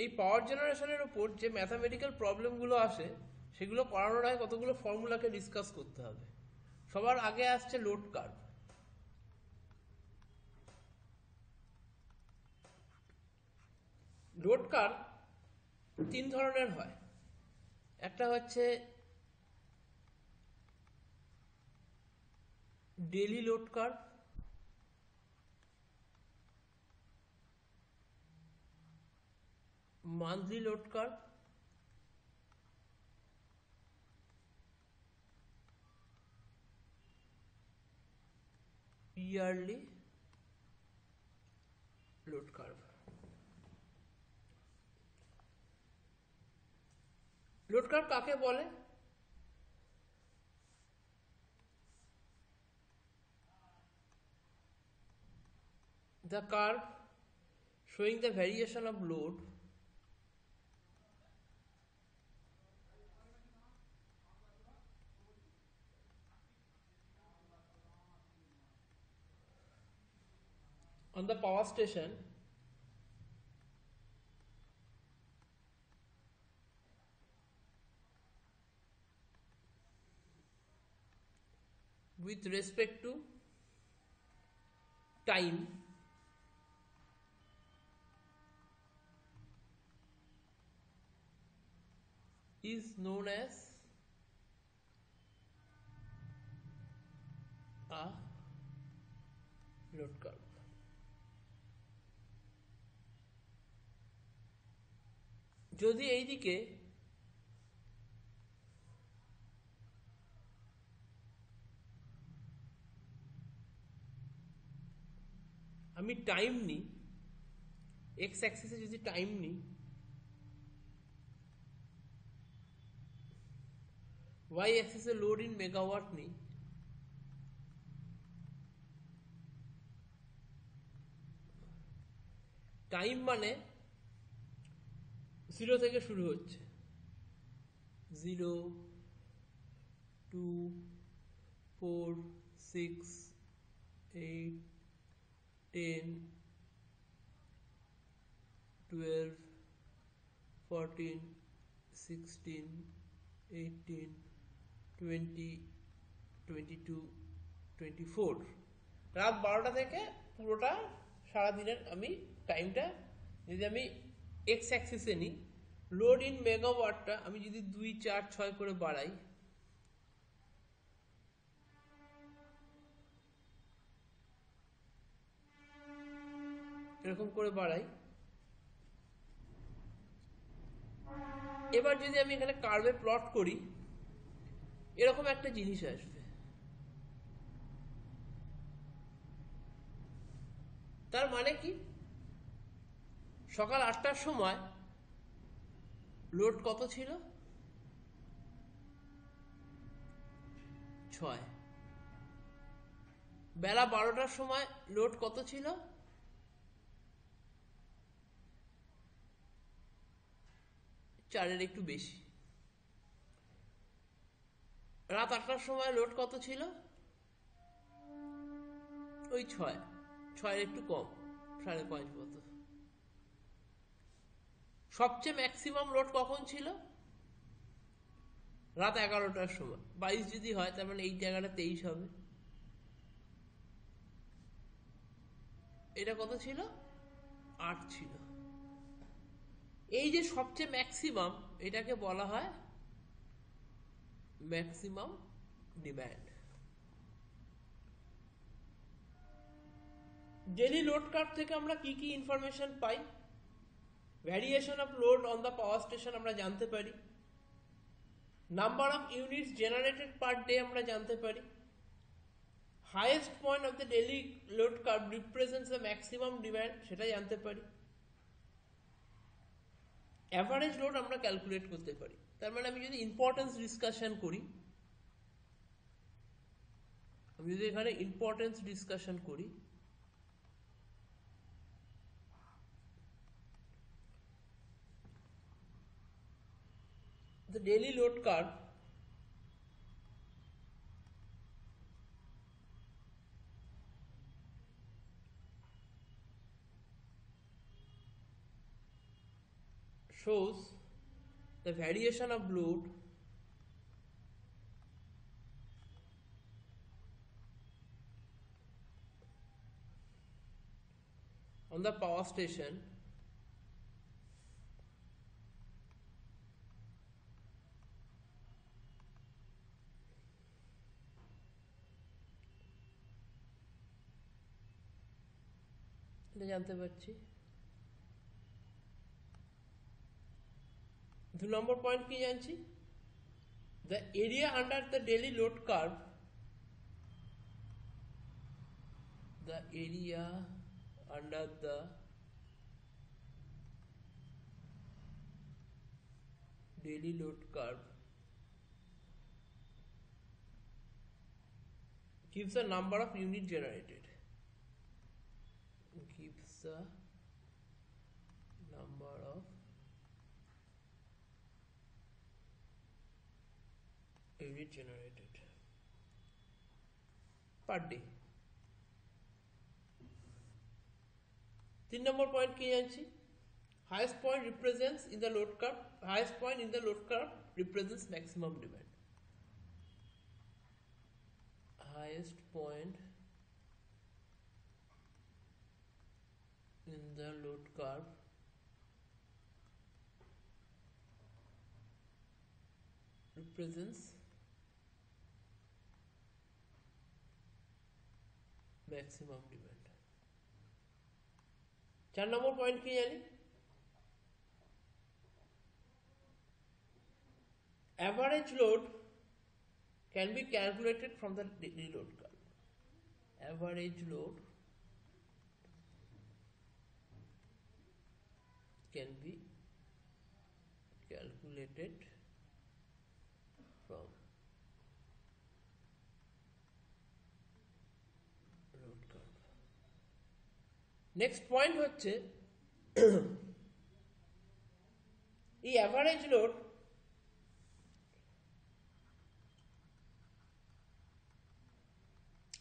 এই পাওয়ার জেনারেশনের উপর যে ম্যাথামেটিক্যাল প্রবলেমগুলো আসে সেগুলো করানোর আগে কতগুলো ফর্মুলাকে ডিসকাস করতে হবে। সবার আগে আসছে লোড কার্ভ। লোড কার্ভ তিন ধরনের হয়। একটা হচ্ছে daily load curve, monthly load curve, yearly load curve. Load curve কাকে বলে? The curve showing the variation of load on the power station with respect to time is known as a load curve. যদি এইদিকে আমি time নিই, x অ্যাক্সিসে যদি time নিই, Y অ্যাক্সিসে load in megawatt নিই, time মানে 0 থেকে শুরু হচ্ছে, 0, 2, 4, 6, 8, 10, 12, 14, 16, 18, 20, 22, 24। রাত 12টা থেকে পুরোটা সারাদিনের আমি টাইমটা যদি আমি এক্স অ্যাক্সিসে নিই, লোড ইন মেগাওয়াটটা আমি যদি 2, 4, 6 করে বাড়াই, এরকম করে বাড়াই, এবার যদি আমি এখানে কার্ভে প্লট করি, এরকম একটা জিনিস আসবে। তার মানে কি, সকাল 8টার সময় লোড কত ছিল? 6। বেলা 12টার সময় লোড কত ছিল? 4-এর একটু বেশি। রাত 8টার সময় লোড কত ছিল? ওই 6, 6-এর একটু কম, 5.5 মতো। সবচেয়ে ম্যাক্সিমাম লোড কখন ছিল? রাত 11টার সময়। 22 যদি হয় তার মানে এই জায়গাটা 23 হবে। এটা কত ছিল? 8 ছিল। এই যে সবচেয়ে ম্যাক্সিমাম, এটাকে বলা হয় maximum demand. Daily load curve থেকে আমরা কি কি information pi? Variation of load on the power station আমরা জানতে পারি, number of units generated per day আমরা জানতে পারি, highest point of the daily load curve represents the maximum demand সেটা জানতে পারি, অ্যাভারেজ লোড আমরা ক্যালকুলেট করতে পারি। তার মানে আমি যদি ইম্পর্টেন্স ডিসকাশন করি, আমি যদি এখানে ইম্পর্টেন্স ডিসকাশন করি, the daily load curve shows the variation of load on the power station এটা জানতে পারছি। 2 নম্বর পয়েন্ট কি জানছি, the area under the daily load curve, the area under the daily load curve gives the number of unit generated, gives the number of unit generated per day। 3 number point কি জানছি, highest point represents in the load curve, highest point in the load curve represents maximum demand, highest point in the load curve represents maximum demand। 4 number point কি জানি, average load can be calculated from the daily load curve, average load can be calculated from load curve। Next point হচ্ছে এই average load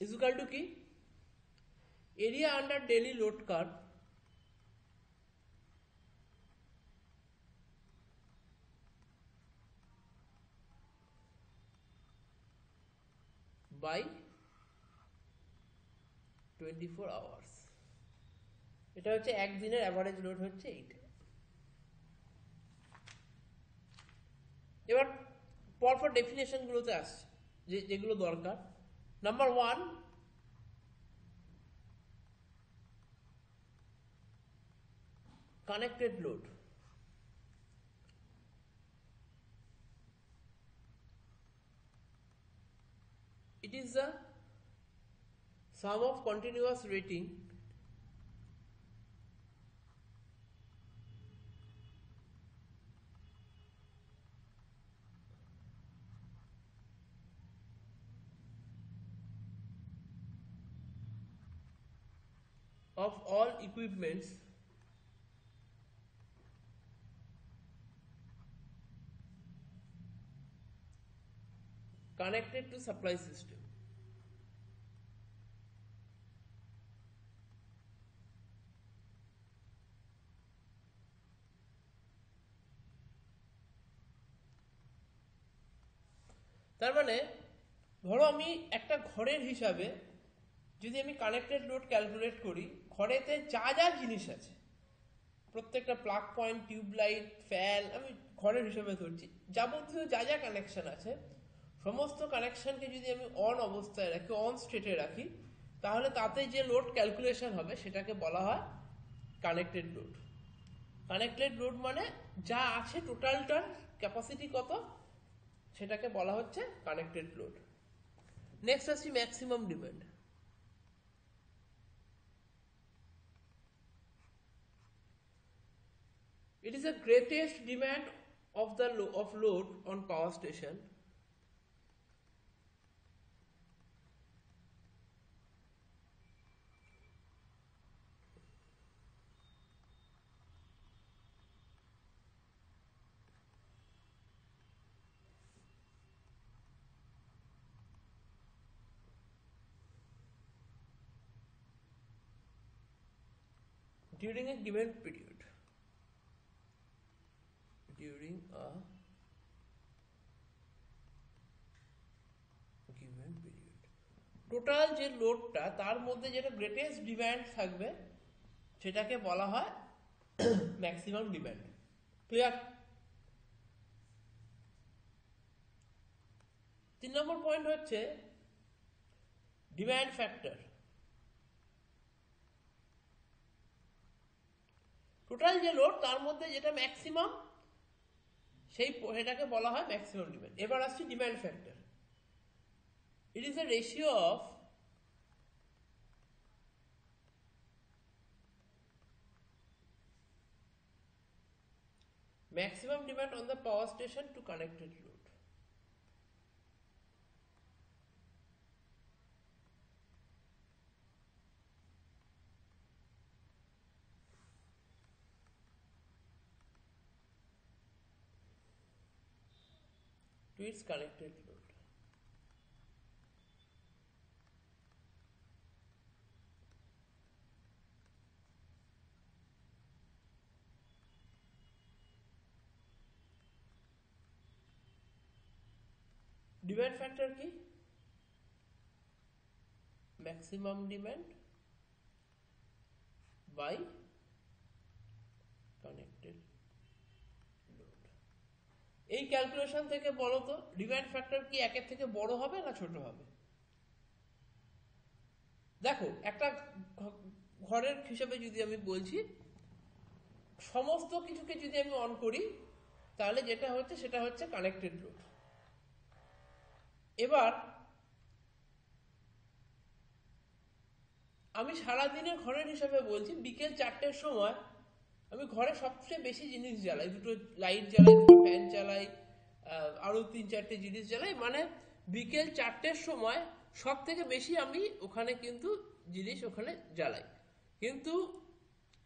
is equal to কি, area under daily load curve by 24 hours। এটা হচ্ছে একদিনের average load হচ্ছে এইটা। এবার পরপর ডেফিনেশন গুলোতে আসছে যেগুলো দরকার। Number 1, connected load, it is the sum of continuous rating of all equipments connected to supply system। তার মানে ধরো আমি একটা ঘরের হিসাবে যদি আমি কানেক্টেড লোড ক্যালকুলেট করি, ঘরেতে যা যা জিনিস আছে প্রত্যেকটা প্লাগ পয়েন্ট, টিউবলাইট, ফ্যান, আমি ঘরের হিসাবে ধরছি, যাবতীয় যা যা কানেকশন আছে সমস্ত কানেকশনকে যদি আমি অন অবস্থায় রাখি, অন স্টেটে রাখি, তাহলে তাতে যে লোড ক্যালকুলেশন হবে সেটাকে বলা হয় কানেক্টেড লোড। কানেক্টেড লোড মানে যা আছে টোটালটার ক্যাপাসিটি কত সেটাকে বলা হচ্ছে কানেক্টেড লোড। নেক্সট আসছি maximum demand. It is the greatest demand of the load on power station during a given period। during a given period. Total যে লোডটা তার মধ্যে যেটা গ্রেটেস্ট ডিমান্ড থাকবে সেটাকে বলা হয় ম্যাক্সিমাম ডিমান্ড। ক্লিয়ার? 3 নম্বর পয়েন্ট হচ্ছে ডিমান্ড ফ্যাক্টর। টোটাল যে লোড তার মধ্যে যেটা ম্যাক্সিমাম সেটাকে বলা হয় ম্যাক্সিমাম ডিমান্ড। এবার আসছি demand factor. It is a ratio of maximum demand on the power station to connected load. To its connected load. Demand factor কি? Maximum demand by connected load. এই ক্যালকুলেশন থেকে বলো তো ডিমান্ড ফ্যাক্টর কি একের থেকে বড় হবে না ছোট হবে? দেখো, একটা ঘরের হিসাবে যদি আমি বলছি, সমস্ত কিছুকে যদি আমি অন করি তাহলে যেটা হচ্ছে সেটা হচ্ছে কানেক্টেড লোড। এবার আমি সারাদিনের ঘরের হিসাবে বলছি, বিকেল 4টের সময় আমি ঘরে সবচেয়ে বেশি জিনিস জ্বালাই, দুটো লাইট জ্বালাই, দুটো ফ্যান চালাই, আরো 3-4টে জিনিস জ্বালাই, মানে বিকেল 4টের সময় সব থেকে বেশি আমি ওখানে কিন্তু জিনিস ওখানে জ্বালাই। কিন্তু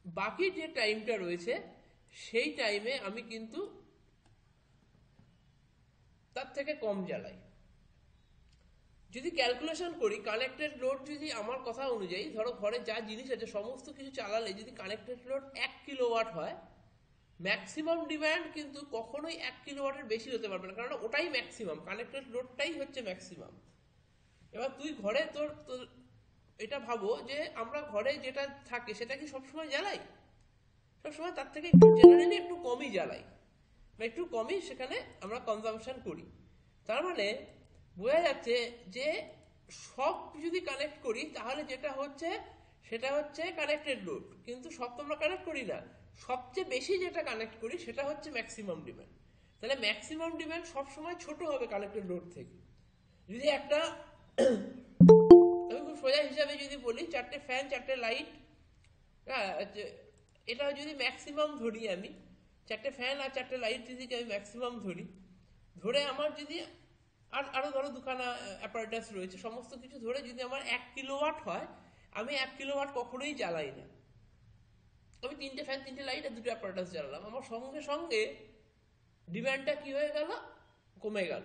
বাকি যে টাইমটা রয়েছে সেই টাইমে আমি কিন্তু তার থেকে কম জ্বালাই। যদি ক্যালকুলেশন করি কানেক্টেড লোড, যদি আমার কথা অনুযায়ী ধরো ঘরে যা জিনিস আছে সমস্ত কিছু চালালে যদি কানেক্টেড লোড 1 কিলোওয়াট হয়, ম্যাক্সিমাম ডিমান্ড কিন্তু কখনোই 1 কিলোওয়াটের বেশি হতে পারবে না, কারণ ওটাই ম্যাক্সিমাম, কানেক্টেড লোডটাই হচ্ছে ম্যাক্সিমাম। এবার তুই ঘরে তোর এটা ভাবো যে আমরা ঘরে যেটা থাকে সেটা কি সবসময় জ্বালাই? সবসময় তার থেকে একটু জেনারেলি একটু কমই জ্বালাই, বা একটু কমই সেখানে আমরা কনজাম্পশন করি। তার মানে বোঝা যাচ্ছে যে সব যদি কানেক্ট করি তাহলে যেটা হচ্ছে সেটা হচ্ছে কানেক্টেড লোড, কিন্তু সব তো আমরা কানেক্ট করি না, সবচেয়ে বেশি যেটা কানেক্ট করি সেটা হচ্ছে ম্যাক্সিমাম ডিমান্ড। তাহলে ম্যাক্সিমাম ডিমান্ড সবসময় ছোট হবে কানেক্টেড লোড থেকে। যদি একটা আমি খুব সোজা হিসাবে যদি বলি, 4টে ফ্যান 4টে লাইট, হ্যাঁ, এটা যদি ম্যাক্সিমাম ধরি আমি, 4টে ফ্যান আর 4টে লাইট যদি আমি ম্যাক্সিমাম ধরি, ধরে আমার যদি আরো ধরো দুখানা অ্যাপারেটাস রয়েছে, সমস্ত কিছু ধরে যদি আমার 1 কিলোওয়াট হয়, আমি 1 কিলোওয়াট কখনোই জ্বালাই না। আমি 3টে ফ্যান 3টে লাইট আর 2টো অ্যাপারেটাস জ্বালালাম, আমার সঙ্গে সঙ্গে ডিমান্ডটা কি হয়ে গেল? কমে গেল।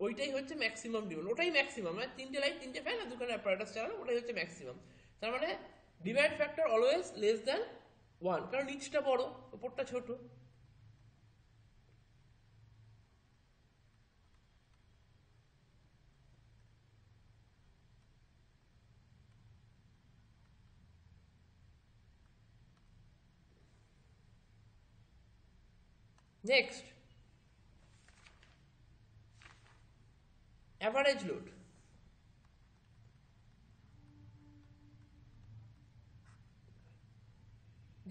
ওইটাই হচ্ছে ম্যাক্সিমাম ডিমান্ড, ওটাই ম্যাক্সিমাম, মানে 3টে লাইট 3টে ফ্যান আর দুখানা অ্যাপারেটাস চালালাম, ওটাই হচ্ছে ম্যাক্সিমাম। তার মানে demand factor always less than 1, কারণ নিচটা বড় উপরটা ছোট। Next, average load.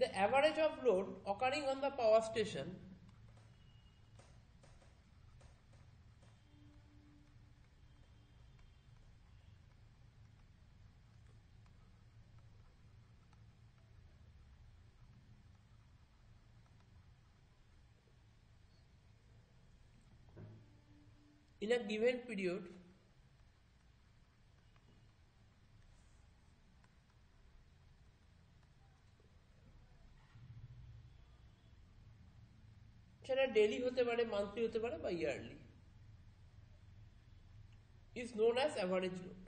The average of load occurring on the power station in a given period সেটা ডেইলি হতে পারে, মান্থলি হতে পারে বা yearly, is known as average load.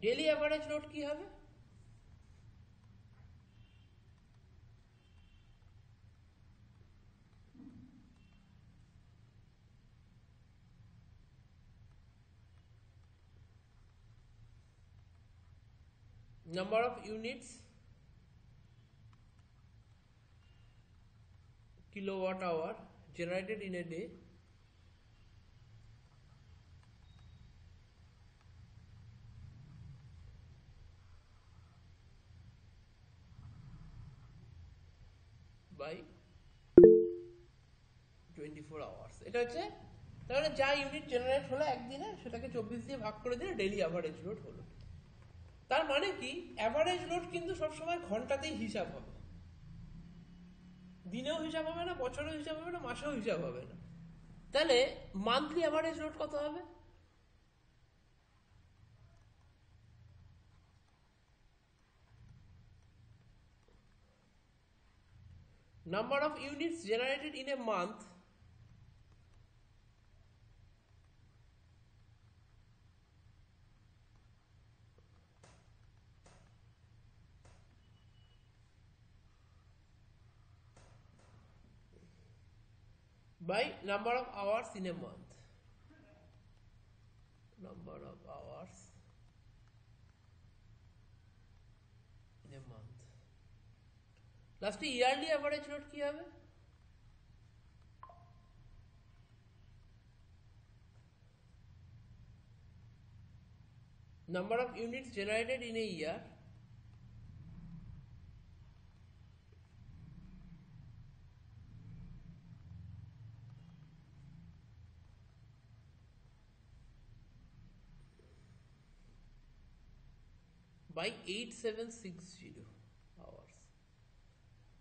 Daily average load কি হবে? Number of units kilowatt hour generated in a day by 24 hours. এটা হচ্ছে তাহলে যা ইউনিট জেনারেট হলো একদিনে সেটাকে 24 দিয়ে ভাগ করে দিলে ডেইলি অ্যাভারেজ লোড হলো। তার মানে কি অ্যাভারেজ লোড কিন্তু সবসময় ঘন্টাতেই হিসাব হবে, দিনেও হিসাব হবে না, বছরেও হিসাব হবে না, মাসেও হিসাব হবে না। তাহলে মান্থলি অ্যাভারেজ লোড কত হবে? Number of units generated in a month by number of hours in a month. Number of hours in a month. লাস্টে ইয়ারলি অ্যাভারেজ লোড কি হবে? Number of units generated in a year by 8760 hours.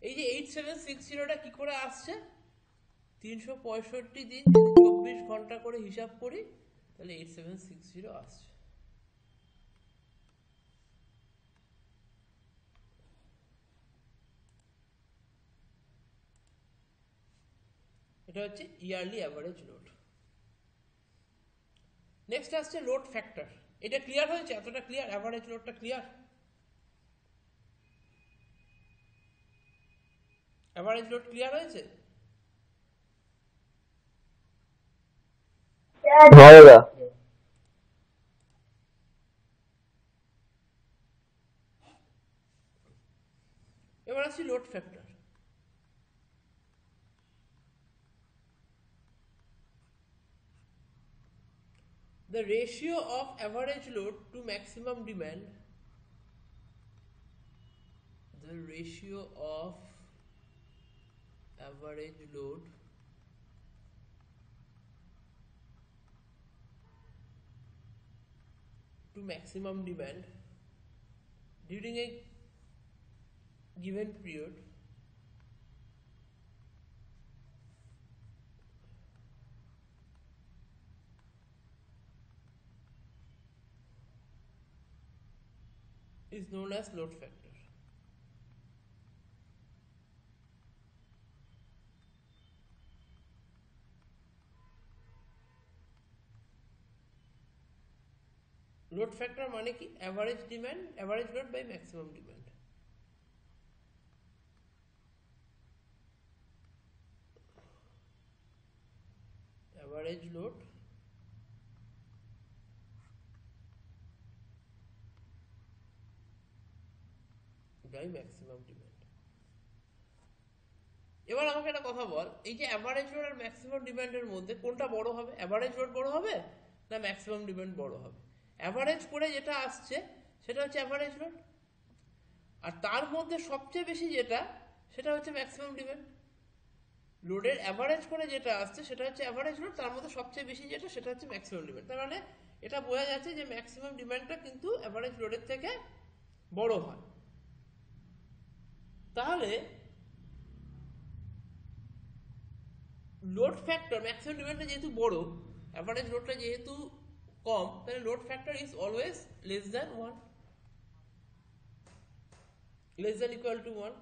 এই যে 8760টা কি করে আসছে? 365 দিন যদি 24 ঘন্টা করে হিসাব করি তাহলে 8760 আসছে। এটা হচ্ছে ইয়ারলি অ্যাভারেজ লোড। নেক্সট আসছে লোড ফ্যাক্টর। এটা ক্লিয়ার হয়েছে? এতটা ক্লিয়ার? অ্যাভারেজ লোডটা ক্লিয়ার? অ্যাভারেজ লোড ক্লিয়ার হয়েছে? এবার আসছি load factor. The ratio of average load to maximum demand, the ratio of average load to maximum demand during a given period is known as load factor. Load factor মানে কি? Average demand, average load by maximum demand. Average load by maximum demand. এবার আমাকে একটা কথা বল, এই যে average load আর ম্যাক্সিমাম ডিমান্ডের মধ্যে কোনটা বড় হবে? অ্যাভারেজ লোড বড় হবে না ম্যাক্সিমাম ডিমান্ড বড় হবে? অ্যাভারেজ করে যেটা আসছে সেটা হচ্ছে অ্যাভারেজ লোড, আর তার মধ্যে সবচেয়ে বেশি যেটা সেটা হচ্ছে ম্যাক্সিমাম ডিমান্ড। লোডের অ্যাভারেজ করে যেটা আসছে সেটা হচ্ছে অ্যাভারেজ লোড, তার মধ্যে সবচেয়ে বেশি যেটা সেটা হচ্ছে ম্যাক্সিমাম ডিমান্ড। তার মানে এটা বোঝা যাচ্ছে যে ম্যাক্সিমাম ডিমান্ডটা কিন্তু অ্যাভারেজ লোডের থেকে বড় হয়। তাহলে লোড ফ্যাক্টর, ম্যাক্সিমাম ডিমান্ডটা যেহেতু বড়, অ্যাভারেজ লোডটা যেহেতু কম, তাহলে load factor is always less than 1, less than equal to 1।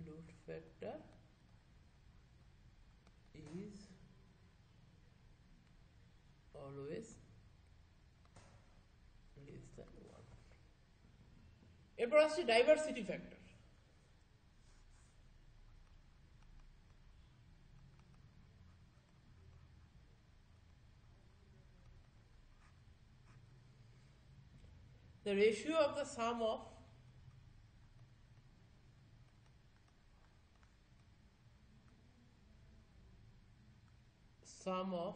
load factor is always less than 1. এরপর আসছে diversity factor. The ratio of the sum of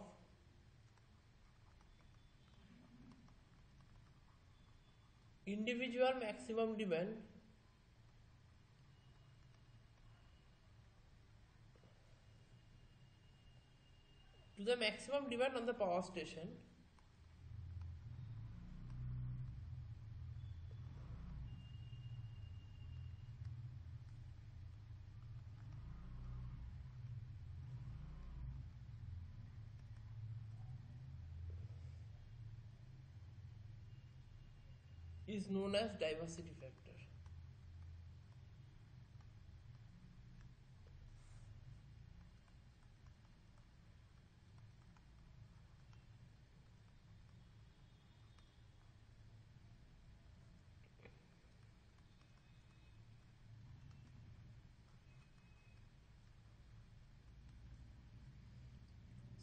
individual maximum demand to the maximum demand on the power station is known as diversity factor.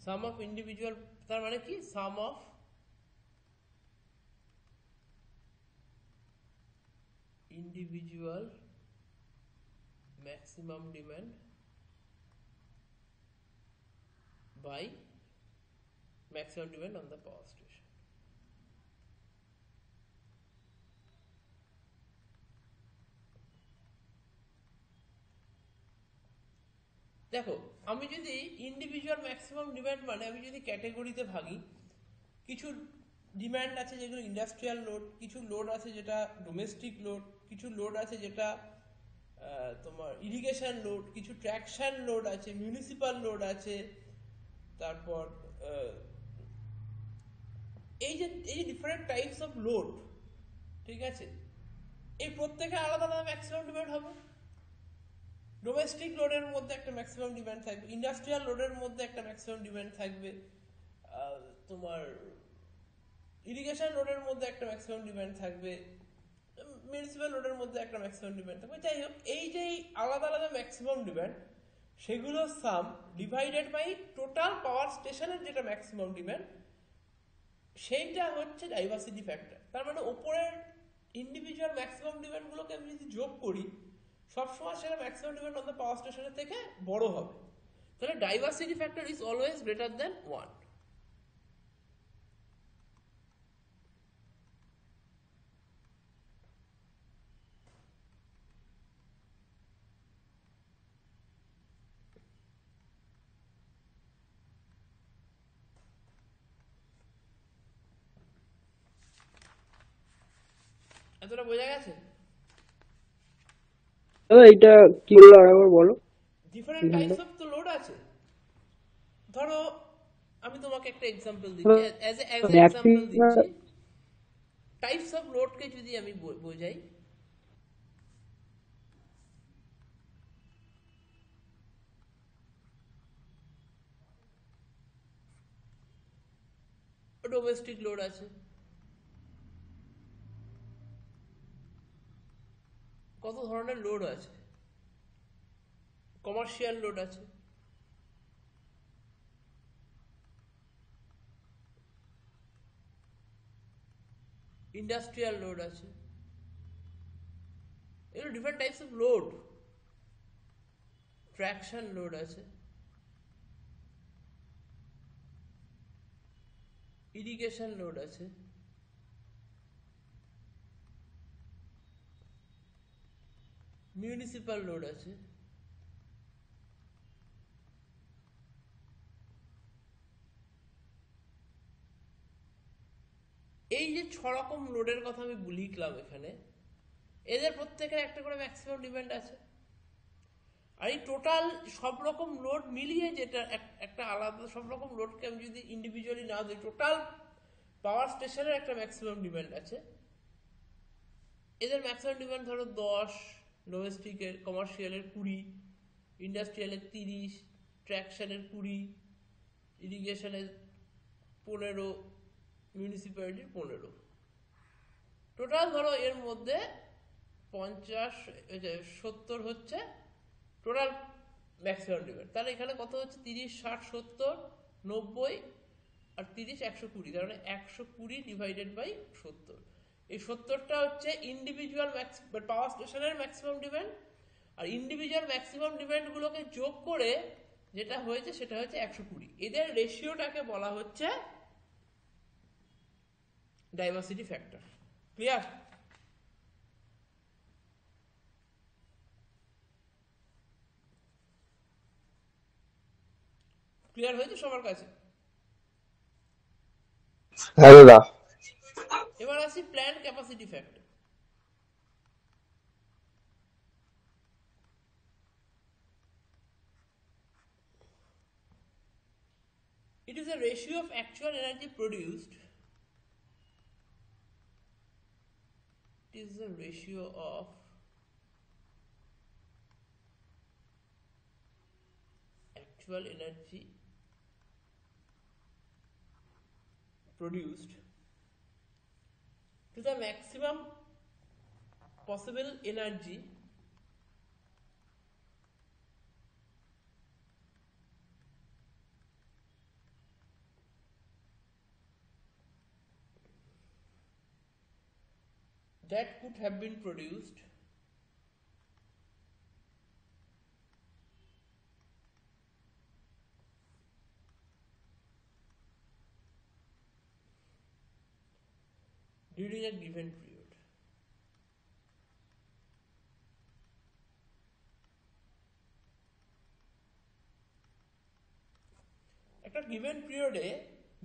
Sum of individual, তার মানে কি sum of individual maximum demand by maximum demand on the power station. দেখো, আমি যদি individual maximum demand মানে আমি যদি ক্যাটাগরিতে ভাগি, কিছু ডিমান্ড আছে যেগুলো ইন্ডাস্ট্রিয়াল লোড, কিছু লোড আছে যেটা ডোমেস্টিক লোড, কিছু লোড আছে যেটা তোমার ইরিগেশন লোড, কিছু ট্র্যাকশন লোড আছে, মিউনিসিপাল লোড আছে, তারপর এই যে ডিফারেন্ট টাইপস অফ লোড, ঠিক আছে, এই প্রত্যেকে আলাদা আলাদা ম্যাক্সিমাম ডিমান্ড হবে। ডোমেস্টিক লোডের মধ্যে একটা ম্যাক্সিমাম ডিমান্ড থাকবে, ইন্ডাস্ট্রিয়াল লোডের মধ্যে একটা ম্যাক্সিমাম ডিমান্ড থাকবে, তোমার ইরিগেশন লোডের মধ্যে একটা ম্যাক্সিমাম ডিমান্ড থাকবে, মিউনিসিপ্যাল লোডের মধ্যে একটা ম্যাক্সিমাম ডিমান্ড থাকবে। যাই হোক, এই যে আলাদা আলাদা ম্যাক্সিমাম ডিমান্ড, সেগুলো সাম ডিভাইডেড বাই টোটাল পাওয়ার স্টেশনের যেটা ম্যাক্সিমাম ডিমান্ড, সেইটা হচ্ছে ডাইভার্সিটি ফ্যাক্টর। তার মানে ওপরের ইন্ডিভিজুয়াল ম্যাক্সিমাম ডিমান্ডগুলোকে আমি যদি যোগ করি, সবসময় সেটা maximum demand on the power স্টেশনের থেকে বড় হবে। তাহলে diversity factor is always greater than 1. এতটা বোঝা গেছে? এইটা কি হলো আরেকবার বলো। ডিফারেন্ট টাইপস অফ তো লোড আছে। ধরো আমি তোমাকে একটা एग्जांपल দিচ্ছি, অ্যাজ এ एग्जांपल দিচ্ছি, টাইপস অফ লোড কে যদি আমি বোঝাই, ডোমেস্টিক লোড আছে, কত ধরনের লোড আছে, কমার্শিয়াল লোড আছে, ইন্ডাস্ট্রিয়াল লোড আছে, এগুলো different types of load. Traction load আছে, ইরিগেশন লোড আছে, মিউনিসিপাল লোড আছে, এই যে 6 রকম লোডের কথা আমি লিখলাম এখানে, এদের প্রত্যেকের একটা করে ম্যাক্সিমাম ডিমান্ড আছে। আর এই টোটাল সব রকম লোড মিলিয়ে যেটা একটা আলাদা, সব রকম লোডকে আমি যদি ইন্ডিভিজুয়ালি না দিই, টোটাল পাওয়ার স্টেশনের একটা ম্যাক্সিমাম ডিমান্ড আছে। এদের ম্যাক্সিমাম ডিমান্ড ধরো 10, ডোমেস্টিকের কমার্শিয়ালের 20, ইন্ডাস্ট্রিয়ালের 30, ট্র্যাকশনের 20, ইরিগেশনের 15, মিউনিসিপ্যালিটির 15। টোটাল ধরো এর মধ্যে 50, 70 হচ্ছে টোটাল ম্যাক্সিমাম ডিমান্ড। তাহলে এখানে কত হচ্ছে? 30, 60, 70, 90 আর 30, 120। তার মানে 120 ডিভাইডেড বাই 70। এই 70টা হচ্ছে ইন্ডিভিজুয়াল পাওয়ার স্টেশনের ম্যাক্সিমাম ডিমান্ড, আর ইন্ডিভিজুয়াল ম্যাক্সিমাম ডিমান্ডগুলোকে যোগ করে যেটা হয়েছে সেটা হচ্ছে 120। এদের রেশিওটাকে বলা হচ্ছে ডাইভার্সিটি ফ্যাক্টর। ক্লিয়ার? ক্লিয়ার হয়েছে সবার কাছে? হ্যাঁ দাদা। এবার আসি plant capacity factor. It is a ratio of actual energy produced. It is the ratio of actual energy produced to the maximum possible energy that could have been produced during a given period. একটা given পিরিয়ডে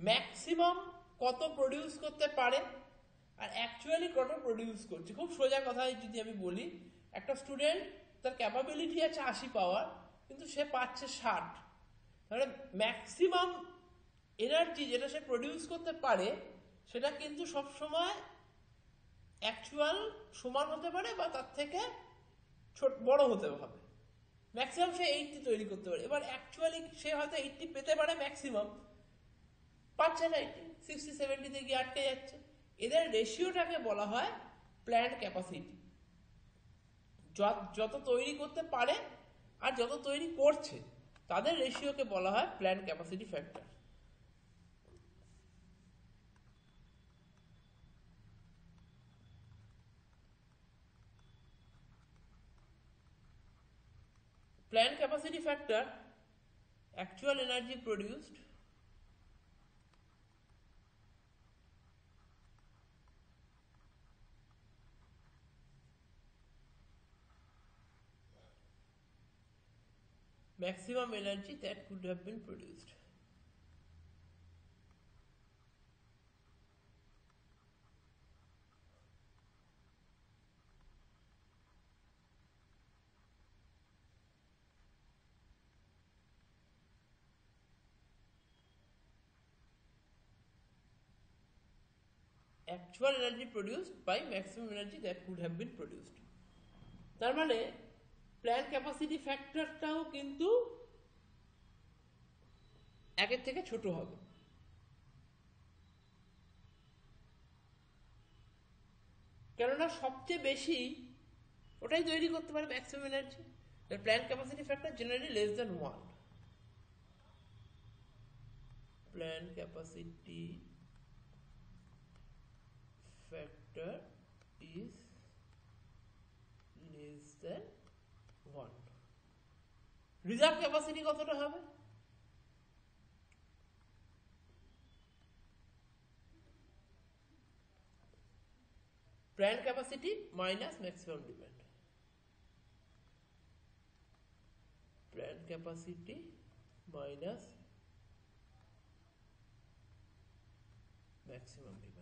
maximum কত produce করতে পারে আর actually কত produce করছে। খুব সোজা কথায় যদি আমি বলি, একটা স্টুডেন্ট তার ক্যাপাবিলিটি আছে 80 পাওয়ার, কিন্তু সে পাচ্ছে 60। তাহলে ম্যাক্সিমাম এনার্জি যেটা সে প্রডিউস করতে পারে সেটা কিন্তু সবসময় অ্যাকচুয়াল সমান হতে পারে বা তার থেকে বড় হতে হবে। ম্যাক্সিমাম সে 80 তৈরি করতে পারে, এবার অ্যাকচুয়ালি সে হয়তো 80 পেতে পারে, ম্যাক্সিমাম পাচ্ছে না, 80, 60, 70 গিয়ে আটকে যাচ্ছে। এদের রেশিওটাকে বলা হয় প্ল্যান্ট ক্যাপাসিটি। যত তৈরি করতে পারে আর যত তৈরি করছে তাদের রেশিওকে বলা হয় plant capacity factor. Plant capacity factor, actual energy produced maximum energy that could have been produced. Actual energy produced by maximum energy that could have been produced. তার মানে প্ল্যান্ট ক্যাপাসিটি ফ্যাক্টরটাও কিন্তু একের থেকে ছোট হবে, কেননা সবচেয়ে বেশি ওটাই তৈরি করতে পারে maximum energy. Plant capacity factor generally less than 1. Plant capacity factor is less than 1. Reserve capacity কতটা হবে? Plant capacity minus maximum demand. Plant capacity minus maximum demand.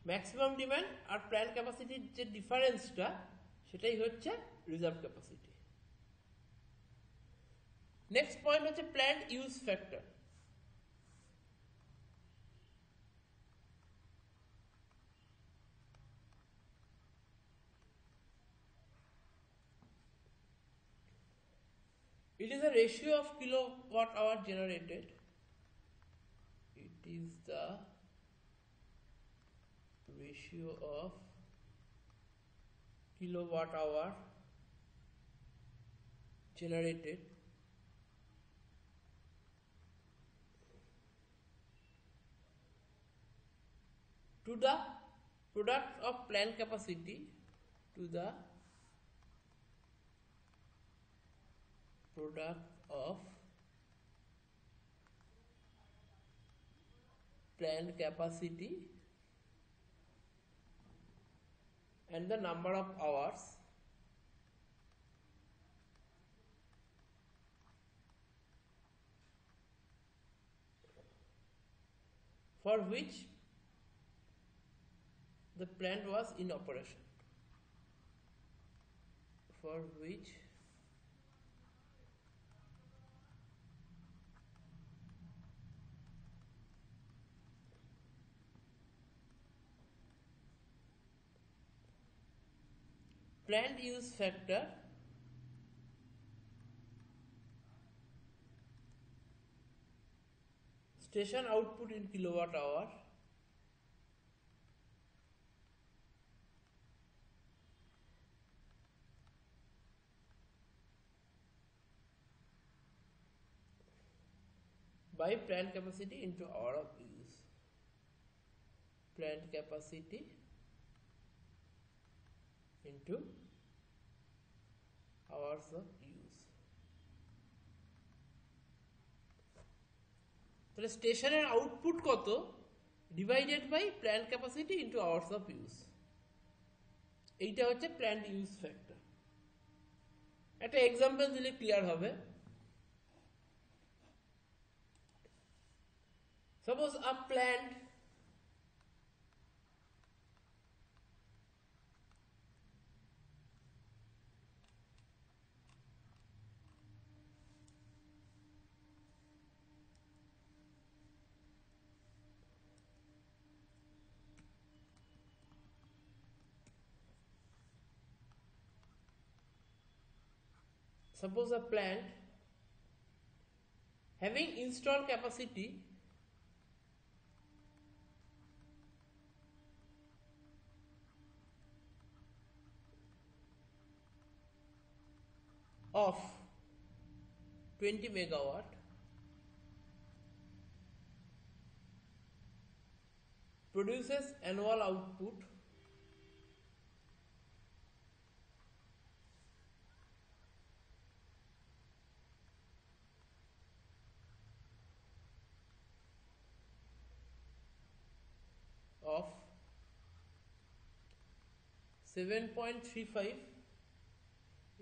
Maximum demand আর প্ল্যান্ট ক্যাপাসিটির যে ডিফারেন্সটা সেটাই হচ্ছে রিজার্ভ ক্যাপাসিটি। নেক্সট পয়েন্ট হচ্ছে plant use factor. It is a ratio of kilowatt hour generated it is the ratio of kilowatt hour generated to the product of plant capacity to the product of plant capacity and the number of hours for which the plant was in operation, for which plant use factor station output in kilowatt hour by plant capacity into hour of use. Plant capacity into hours of use. তাহলে স্টেশনের output কত divided by plant capacity into hours of use, এইটা হচ্ছে plant use factor. একটা example দিলে clear হবে। Suppose a plant having installed capacity of 20 megawatt produces annual output of 7.35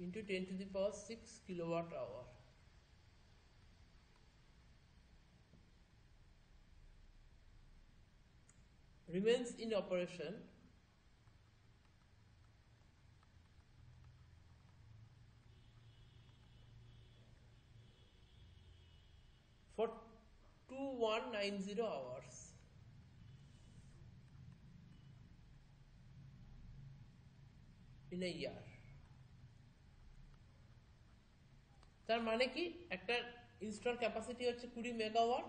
into 10 to the power 6 kilowatt hour. Remains in operation for 2190 hours in a year. তার মানে কি, একটা install capacity হচ্ছে 20 megawatt,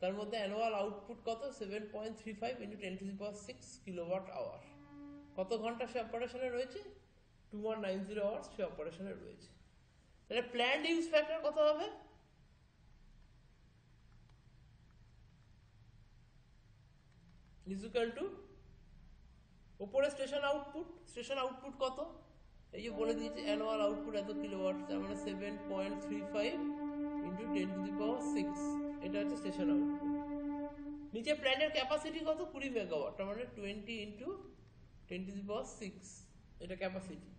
তার মধ্যে annual output কত 7.35 into 10 to the power 6 kilowatt hour. কত ঘন্টা সে অপারেশনে রয়েছে? 2190 আওয়ার্স সে অপারেশনে রয়েছে। তাহলে প্ল্যান্ট ইউজ ফ্যাক্টর কত হবে? ইজ ইকুয়াল টু উপরে স্টেশন আউটপুট কত? এই যে বলে দিয়েছে অ্যানুয়াল আউটপুট এত কিলোওয়াট, তার মানে 7.35 ইন্টু 10 টু দি পাওয়ার 6, এটা হচ্ছে স্টেশন আউটপুট। নিচে প্ল্যান্টের ক্যাপাসিটি কত? 20 মেগাওয়াট, তার মানে 20 ইন্টু 10 টু দি পাওয়ার 6, এটা ক্যাপাসিটি।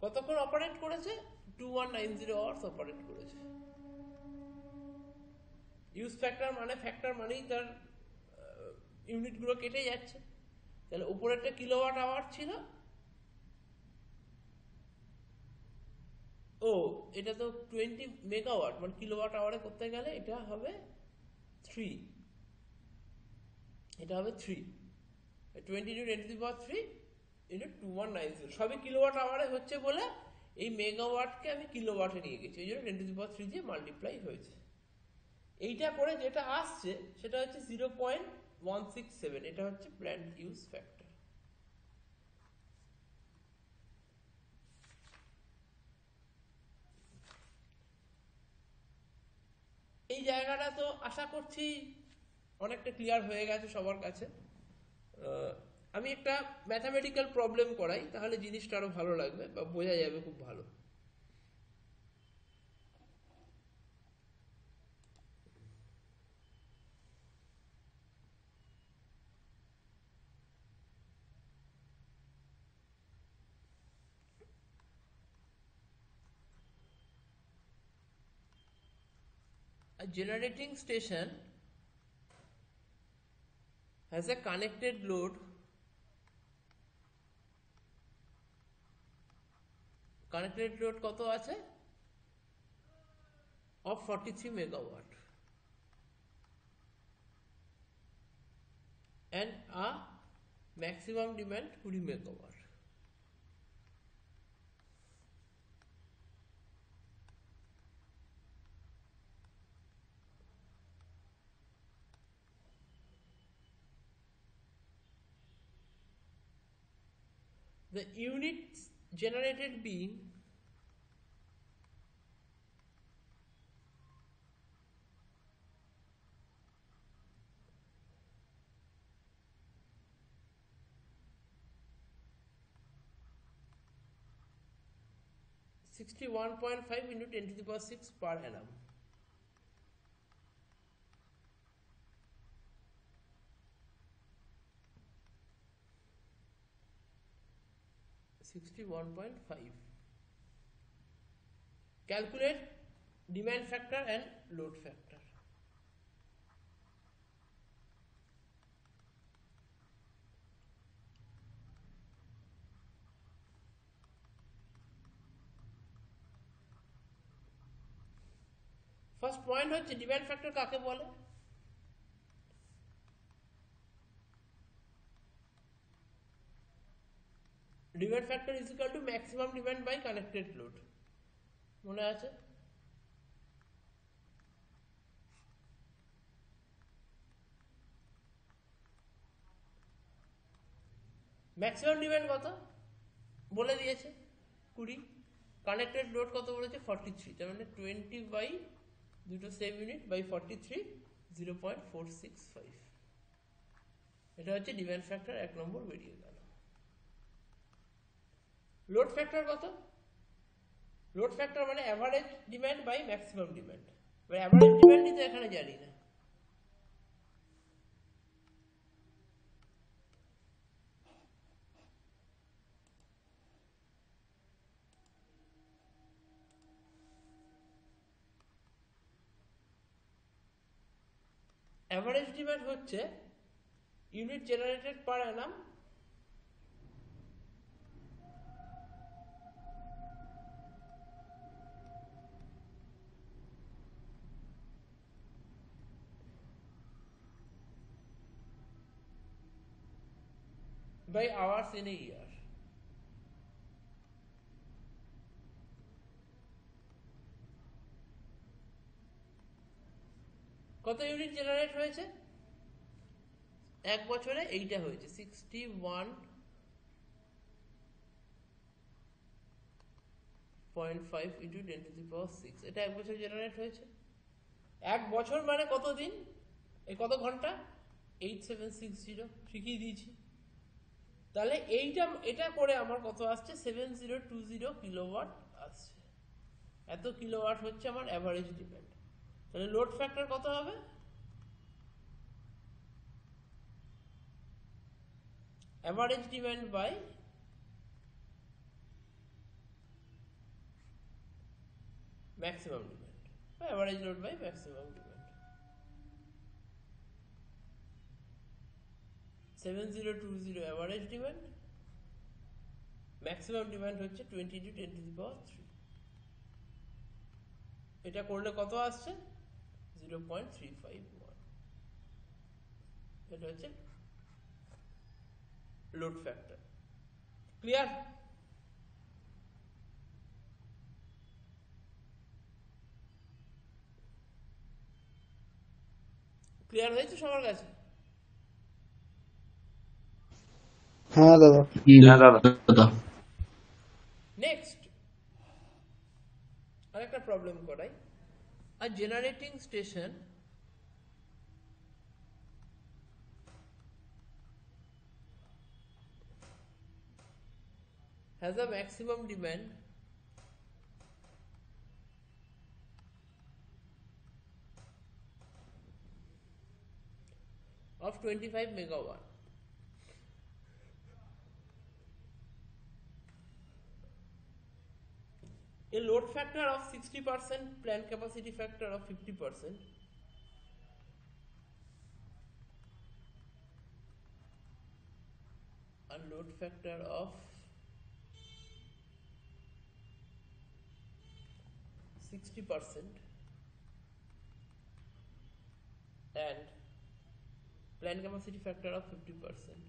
কতক্ষণ অপারেট করেছে? 2190 আওয়ার্স অপারেট করেছে। ইউজ ফ্যাক্টর মানেই তার ইউনিটগুলো কেটে যাচ্ছে। তাহলে উপরেরটা কিলোওয়াট আওয়ার ছিল, ও এটা তো 20 মেগাওয়াট, মানে কিলোওয়াট আওয়ারে করতে গেলে এটা হবে 3, এটা হবে 3, 20 into 10 to the power 3 into 2190, সবই কিলোওয়াট আওয়ারে হচ্ছে বলে এই মেগাওয়াটকে আমি কিলোওয়াটে নিয়ে গেছি, ওই জন্য 10 টু দি পাওয়ার 3 দিয়ে মাল্টিপ্লাই হয়েছে। এইটা করে যেটা আসছে সেটা হচ্ছে 0.167, এটা হচ্ছে প্ল্যান্ট ইউজ ফ্যাক্টর। এই জায়গাটা তো আশা করছি অনেকটা ক্লিয়ার হয়ে গেছে সবার কাছে। আমি একটা ম্যাথামেটিক্যাল প্রবলেম করাই, তাহলে জিনিসটা আরো ভালো লাগবে বা বোঝা যাবে খুব ভালো। A generating station has a connected load কত আছে? of 43 megawatt and a maximum demand 20 megawatt. The units generated being (61.5 into 10 to the power 6 per annum). 61.5. Calculate demand factor and load factor. First point হচ্ছে demand factor কাকে বলে? Demand factor is equal to maximum demand by connected load, মনে আছে? Maximum demand কত বলে দিয়েছে? 20। Connected load কত বলেছে? 43। তার মানে 20 বাই দুটো সেম ইউনিট বাই 43, 0.465। এটা হচ্ছে ডিমান্ড ফ্যাক্টর, এক নম্বর বেরিয়ে গেল। লোড ফ্যাক্টর কত? লোড ফ্যাক্টর মানে average demand by maximum demand. Average ডিমান্ডই তো এখানে জানি না। অ্যাভারেজ ডিমান্ড হচ্ছে unit generated per annum by hours in a year. কত ইউনিট জেনারেট হয়েছে এক বছরে? এইটা হয়েছে 61.5 into 10 to the power 6। এটা এক বছর জেনারেট হয়েছে। এক বছর মানে কত দিন? এই কত ঘন্টা? 8760 শিখিয়ে দিয়েছি। তাহলে এটা করে আমার কত আসছে? 7020 কিলোওয়াট আসছে। এত কিলোওয়াট হচ্ছে আমার অ্যাভারেজ ডিমান্ড। তাহলে লোড ফ্যাক্টর কত হবে? Average demand by maximum demand, বা average load by maximum demand. 7020 average demand, maximum demand হচ্ছে 20 into 10 to the power 3। এটা করলে কত আসছে? 0.351। এটা হচ্ছে লোড ফ্যাক্টর। ক্লিয়ার? ক্লিয়ার হয়েছে সবার কাছে? হ্যাঁ দাদা। হ্যাঁ দাদা। নেক্সট আরেকটা প্রবলেম করাই। A generating station has a maximum demand of 25 megawatt. A load factor of 60%, plant capacity factor of 50%. A load factor of 60% and plant capacity factor of 50%.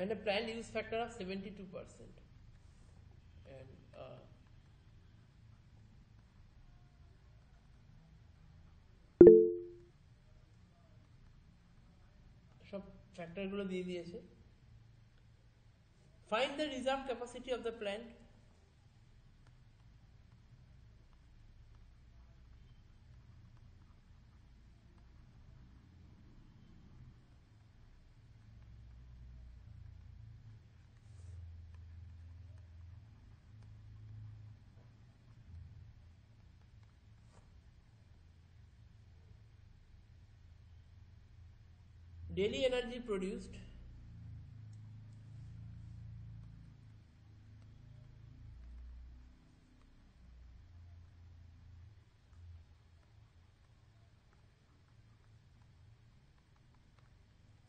And a planned use factor of 72%. And সব ফ্যাক্টরগুলো দিয়ে দিয়েছে। Find the reserve capacity of the plant. Daily energy produced,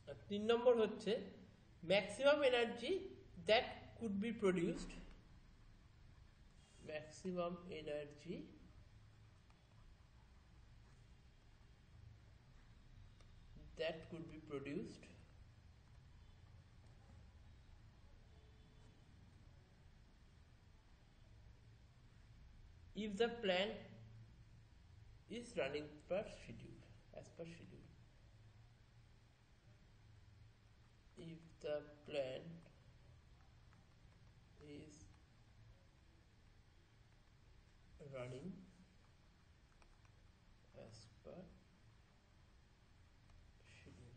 আর 3 নম্বর হচ্ছে maximum energy that could be produced, maximum energy that could be produced if the plant is running per schedule, as per schedule. If the plant is running as per schedule.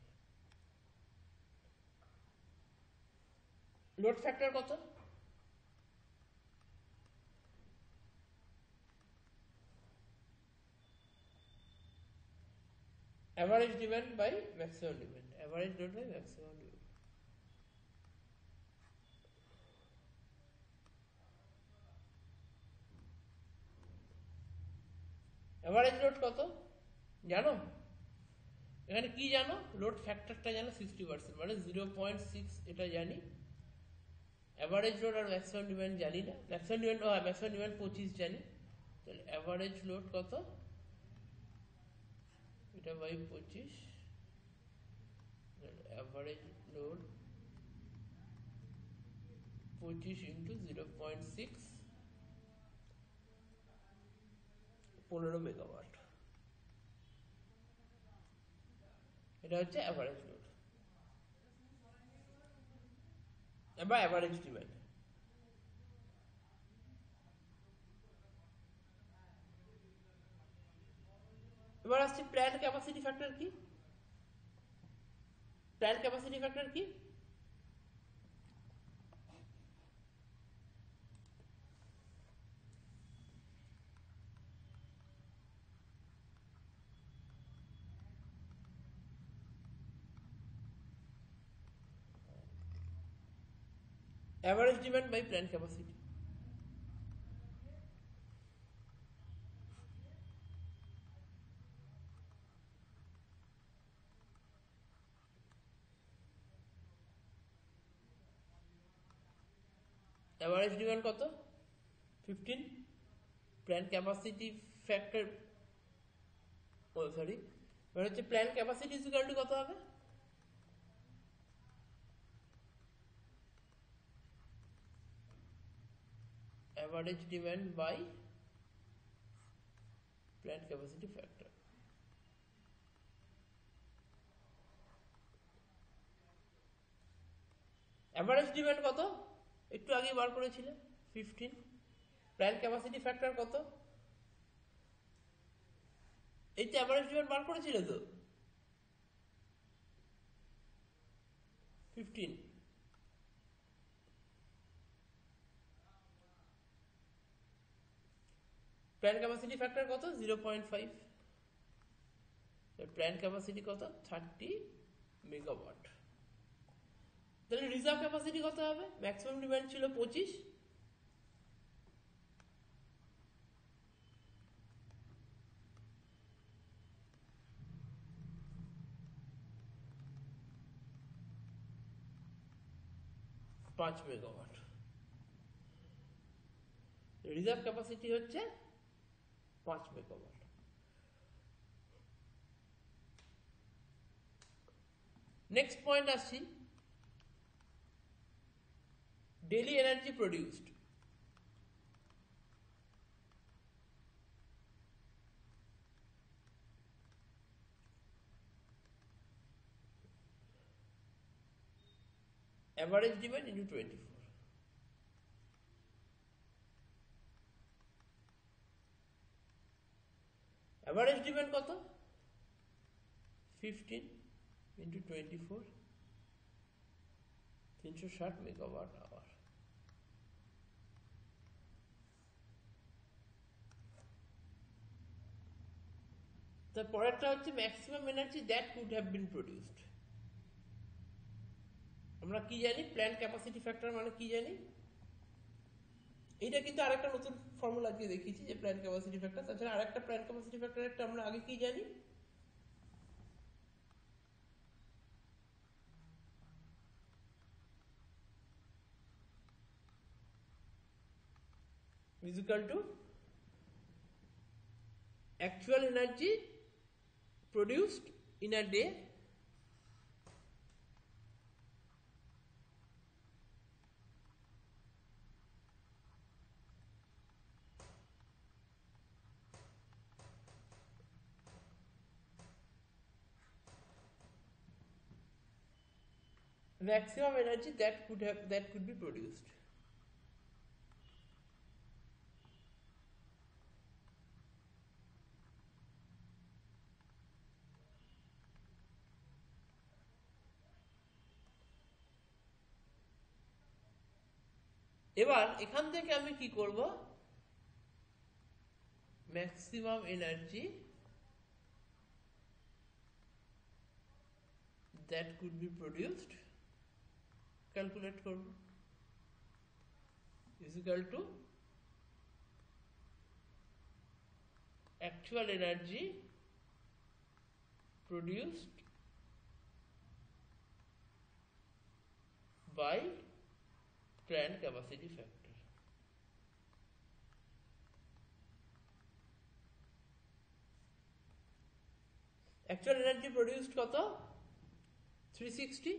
Load factor কত? Average demand by maximum demand. Average load by maximum demand. Average load কত জানো? এখানে কি জানো? Load ফ্যাক্টরটা জানো 60%, মানে 0.6 এটা জানি। অ্যাভারেজ লোড আর ম্যাক্সিমাম ডিমান্ড জানি না। ম্যাক্সিমাম ডিমান্ড ম্যাক্সিমাম ডিমান্ড 25 জানি। তাহলে অ্যাভারেজ লোড কত? এটা by 25। Average load 25 into 0.6, 15 megawatt. এটা হচ্ছে অ্যাভারেজ লোড বা অ্যাভারেজ ডিমান্ড। এবার আসছে প্ল্যান্ট ক্যাপাসিটি ফ্যাক্টর কি? প্ল্যান্ট ক্যাপাসিটি ফ্যাক্টর কি? Average demand by plant capacity. Average demand কত? 15. Plant capacity factor, সরি, এবার হচ্ছে plant capacity is equal to কত হবে? Average demand by plant capacity factor. Average demand কত? একটু আগে বার করেছিলে 15। প্ল্যান্ট ক্যাপাসিটি ফ্যাক্টর কত? এই তো অ্যাভারেজ ডিমান্ড বার করেছিলে তো 15। প্ল্যান্ট ক্যাপাসিটি ফ্যাক্টর কত? 0.5। প্ল্যান্ট ক্যাপাসিটি কত? 30 মেগাওয়াট। তাহলে রিজার্ভ ক্যাপাসিটি কত হবে? ম্যাক্সিমাম ডিমান্ড ছিল 25, পাঁচ মেগাওয়াট। রিজার্ভ ক্যাপাসিটি হচ্ছে 5 মেগাওয়াট। নেক্সট পয়েন্ট আসছি, daily energy produced. Average demand into 24। Average demand কত? 15 ইন্টু 24, 360 মেগাওয়াট আওয়ার। তারপরেরটা হচ্ছে maximum energy that could have been produced. আমরা কি জানি? প্ল্যান্ট ক্যাপাসিটি ফ্যাক্টর মানে কি জানি? এইটা কিন্তু আরেকটা নতুন ফর্মুলা দিয়ে দেখিয়েছি যে প্ল্যান্ট ক্যাপাসিটি ফ্যাক্টর। তাছাড়া আরেকটা প্ল্যান্ট ক্যাপাসিটি ফ্যাক্টর একটা আমরা আগে কি জানি? is equal to actual energy produced in a day maximum energy that could be produced. এবার এখান থেকে আমি কি করব? Maximum energy that could be produced calculate করব, is equal to actual energy produced by plant capacity factor. Actual energy produced কত? 360।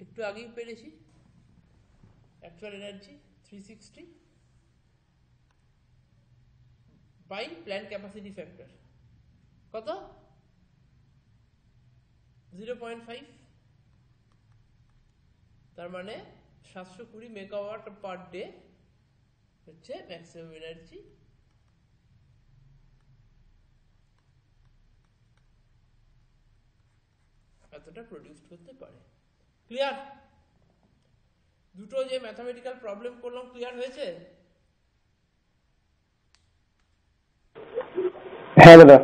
একটু আগেই পেরেছি। Actual energy 360 by plant capacity factor কত? 0.5। তার মানে 720 মেগাওয়াট পার ডে হচ্ছে ম্যাক্সিমাম এনার্জি। এতটা প্রডিউস করতে পারে। ক্লিয়ার? দুটো যে ম্যাথমেটিক্যাল প্রবলেম করলাম, ক্লিয়ার হয়েছে? হ্যাঁ দাদা।